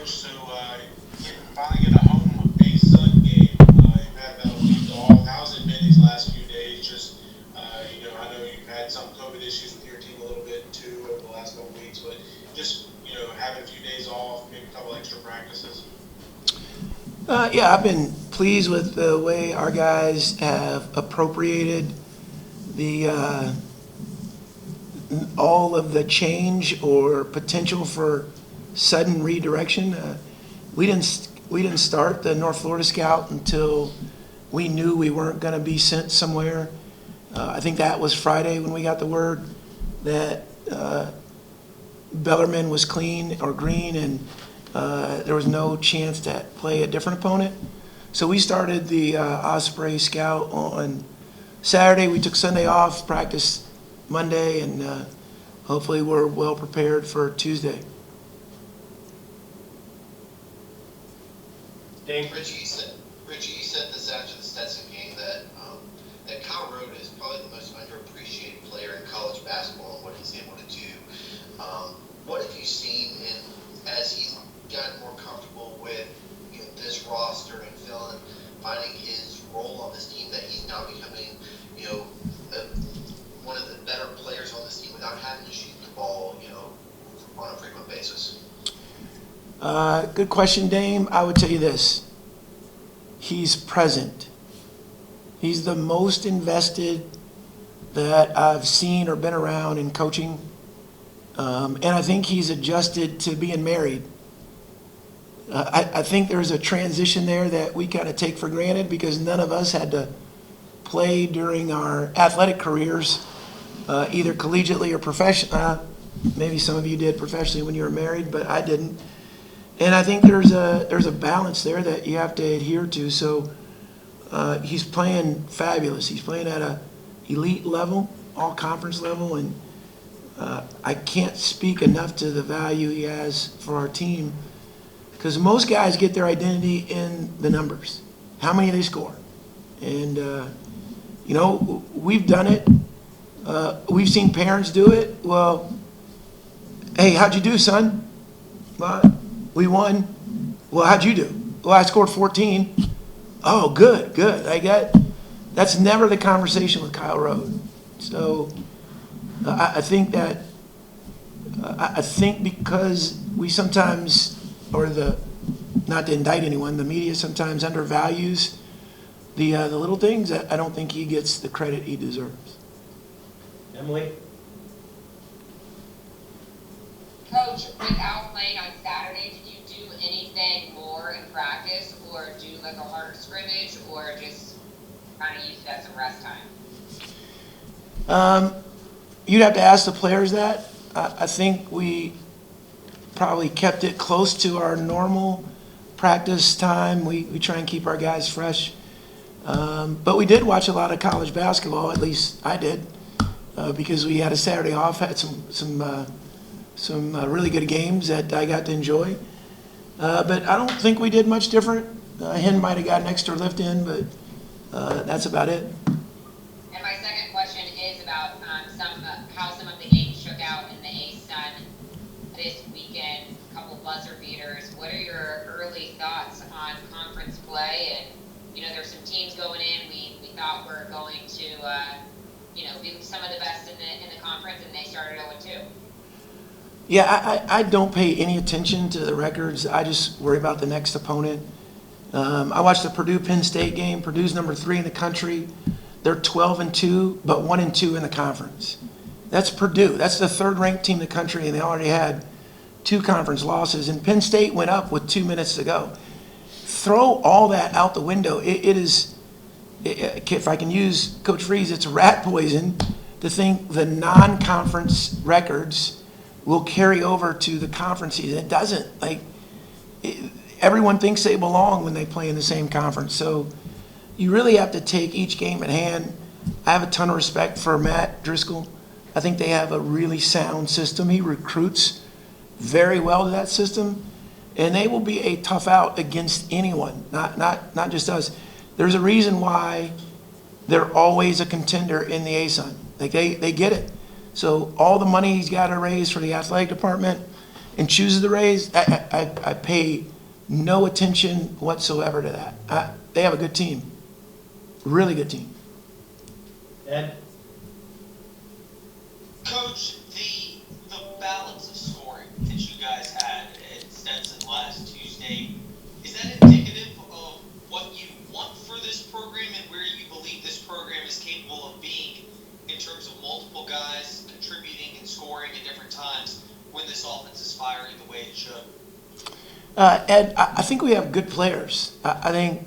Coach. So finally get a home A-Sun game. You've had about a week off. How's it been these last few days? Just I know you've had some COVID issues with your team a little bit too over the last couple of weeks, but just having a few days off, maybe a couple extra practices. Yeah, I've been pleased with the way our guys have appropriated the all of the change or potential for sudden redirection. We didn't start the North Florida Scout until we knew we weren't going to be sent somewhere. I think that was Friday when we got the word that Bellarmine was clean or green, and there was no chance to play a different opponent. So we started the Osprey Scout on Saturday. We took Sunday off, practiced Monday, and hopefully we're well prepared for Tuesday. Ritchie, you said this after the Stetson game that Kyle Rode is probably the most underappreciated player in college basketball and what he's able to do. What have you seen as he's gotten more comfortable with this roster and finding his role on this team, that he's now becoming one of the better players on this team without having to shoot the ball on a frequent basis? Good question, Dame. I would tell you this. He's present. He's the most invested that I've seen or been around in coaching. And I think he's adjusted to being married. I think there's a transition there that we kind of take for granted because none of us had to play during our athletic careers, either collegiately or professionally. Maybe some of you did professionally when you were married, but I didn't. And I think there's a balance there that you have to adhere to. So he's playing fabulous. He's playing at a elite level, all conference level, and I can't speak enough to the value he has for our team, because most guys get their identity in the numbers, how many they score. And we've done it. We've seen parents do it. Well, hey, how'd you do, son? Well, we won. Well, how'd you do? Well, I scored 14. Oh, good. That's never the conversation with Kyle Rode. So I think because we sometimes, not to indict anyone, the media sometimes undervalues the little things. I don't think he gets the credit he deserves. Emily? Coach, without playing on Saturday, did you do anything more in practice, or do like a harder scrimmage, or just kind of use it as some rest time? You'd have to ask the players that. I think we probably kept it close to our normal practice time. We try and keep our guys fresh. But we did watch a lot of college basketball, at least I did, because we had a Saturday off, had some really good games that I got to enjoy. But I don't think we did much different. Hen might have got an extra lift in, but that's about it. And my second question is about how some of the games shook out in the A-Sun this weekend, a couple buzzer beaters. What are your early thoughts on conference play? And, there's some teams going in we thought were going to, be some of the best in the conference, and they started 0-2. Yeah, I don't pay any attention to the records. I just worry about the next opponent. I watched the Purdue-Penn State game. Purdue's number 3 in the country. They're 12-2, but 1-2 in the conference. That's Purdue. That's the third-ranked team in the country, and they already had 2 conference losses. And Penn State went up with 2 minutes to go. Throw all that out the window. It is, if I can use Coach Freeze, it's rat poison to think the non-conference records will carry over to the conference season. It doesn't. Everyone thinks they belong when they play in the same conference. So you really have to take each game at hand. I have a ton of respect for Matt Driscoll. I think they have a really sound system. He recruits very well to that system, and they will be a tough out against anyone, not just us. There's a reason why they're always a contender in the A-Sun. They get it. So all the money he's got to raise for the athletic department, and chooses to raise, I pay no attention whatsoever to that. They have a good team, really good team. Ed? Coach, the balance of scoring that you guys had at Stetson last Tuesday, is that indicative of what you want for this program and where you believe this program is capable of being in terms of multiple guys contributing and scoring at different times when this offense is firing the way it should? Ed, I think we have good players. I think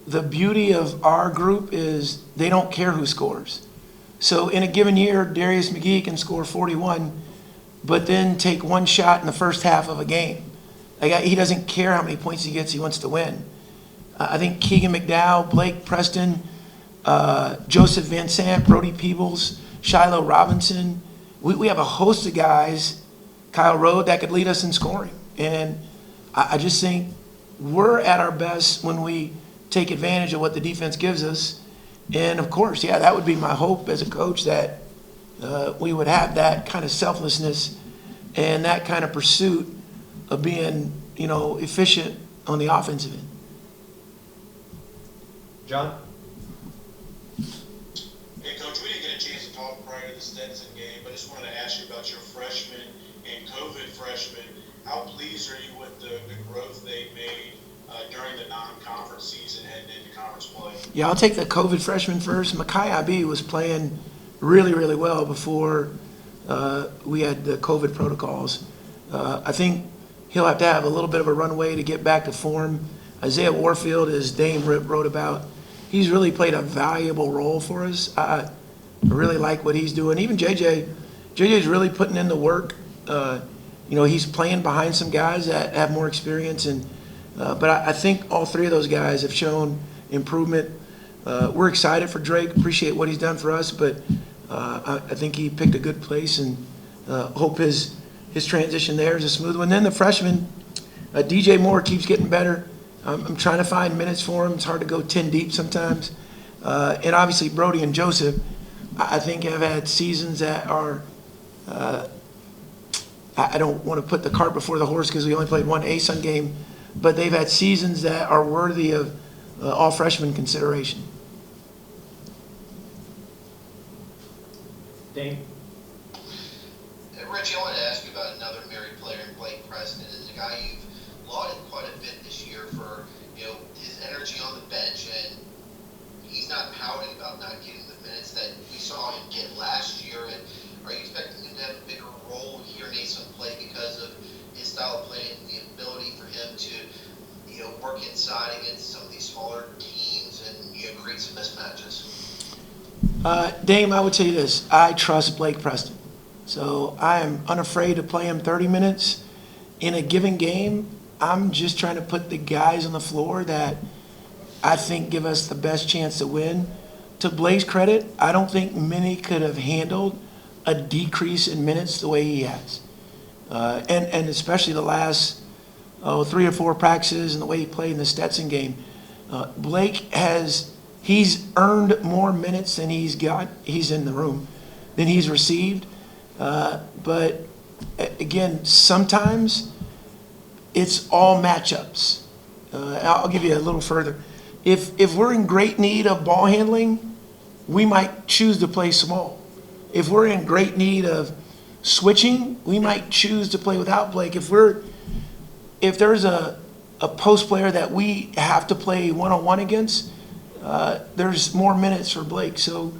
the beauty of our group is they don't care who scores. So in a given year, Darius McGee can score 41, but then take one shot in the first half of a game. Like, he doesn't care how many points he gets, he wants to win. I think Keegan McDowell, Blake Preston, Joseph Van Sant, Brody Peebles, Shiloh Robinson, we have a host of guys, Kyle Rode, that could lead us in scoring. And I just think we're at our best when we take advantage of what the defense gives us. And of course, yeah, that would be my hope as a coach, that we would have that kind of selflessness and that kind of pursuit of being, efficient on the offensive end. John? Hey, Coach, we didn't get a chance to talk prior to the Stetson game, but I just wanted to ask you about your freshmen and COVID freshmen. How pleased are you with the growth they made during the non-conference season heading into conference play? Yeah, I'll take the COVID freshman first. McKay IB was playing really, really well before we had the COVID protocols. I think he'll have to have a little bit of a runway to get back to form. Isaiah Warfield, as Dame wrote about, he's really played a valuable role for us. I really like what he's doing. Even JJ's really putting in the work. He's playing behind some guys that have more experience, but I think all three of those guys have shown improvement. We're excited for Drake, appreciate what he's done for us, but I think he picked a good place, and hope his transition there is a smooth one. Then the freshman, DJ Moore, keeps getting better. I'm trying to find minutes for him. It's hard to go 10 deep sometimes. And obviously Brody and Joseph, I think, have had seasons that are I don't want to put the cart before the horse because we only played one ASUN game, but they've had seasons that are worthy of all freshman consideration. Dane? Ritchie, I wanted to ask you about another married player in Blake Preston. Is a guy you've lauded quite a bit this year for, his energy on the bench, and he's not pouting about not getting the minutes that we saw him get last year. And are you expecting him to have a bigger role here in ASUN play because of his style of play and the ability for him to, work inside against some of these smaller teams and, create some mismatches? Dame, I would tell you this. I trust Blake Preston. So I am unafraid to play him 30 minutes in a given game. I'm just trying to put the guys on the floor that I think give us the best chance to win. To Blake's credit, I don't think many could have handled a decrease in minutes the way he has. And especially the last 3 or 4 practices and the way he played in the Stetson game. Blake he's earned more minutes than he's in the room, than he's received. But again, sometimes it's all matchups. I'll give you a little further. If we're in great need of ball handling, we might choose to play small. If we're in great need of switching, we might choose to play without Blake. If there's a post player that we have to play one-on-one against, there's more minutes for Blake. So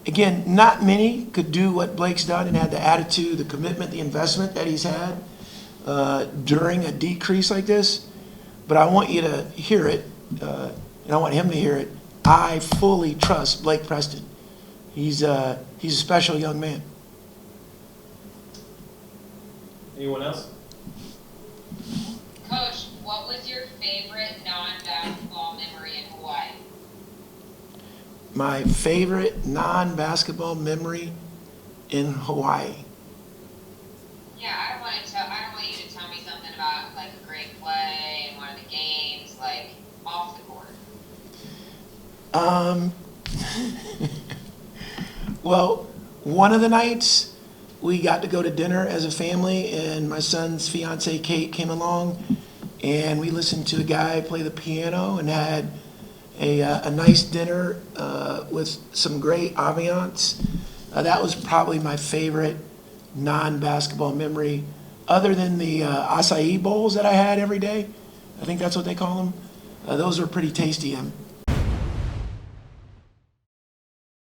again, not many could do what Blake's done and had the attitude, the commitment, the investment that he's had during a decrease like this. But I want you to hear it, and I want him to hear it. I fully trust Blake Preston. He's a special young man. Anyone else? Coach, what was your favorite non-basketball memory in Hawaii? My favorite non-basketball memory in Hawaii. Yeah, I don't want you to tell me something about like a great play in one of the games, like off the court. Well, one of the nights we got to go to dinner as a family, and my son's fiance Kate came along, and we listened to a guy play the piano and had a nice dinner with some great ambiance. That was probably my favorite non-basketball memory, other than the acai bowls that I had every day. I think that's what they call them. Those were pretty tasty.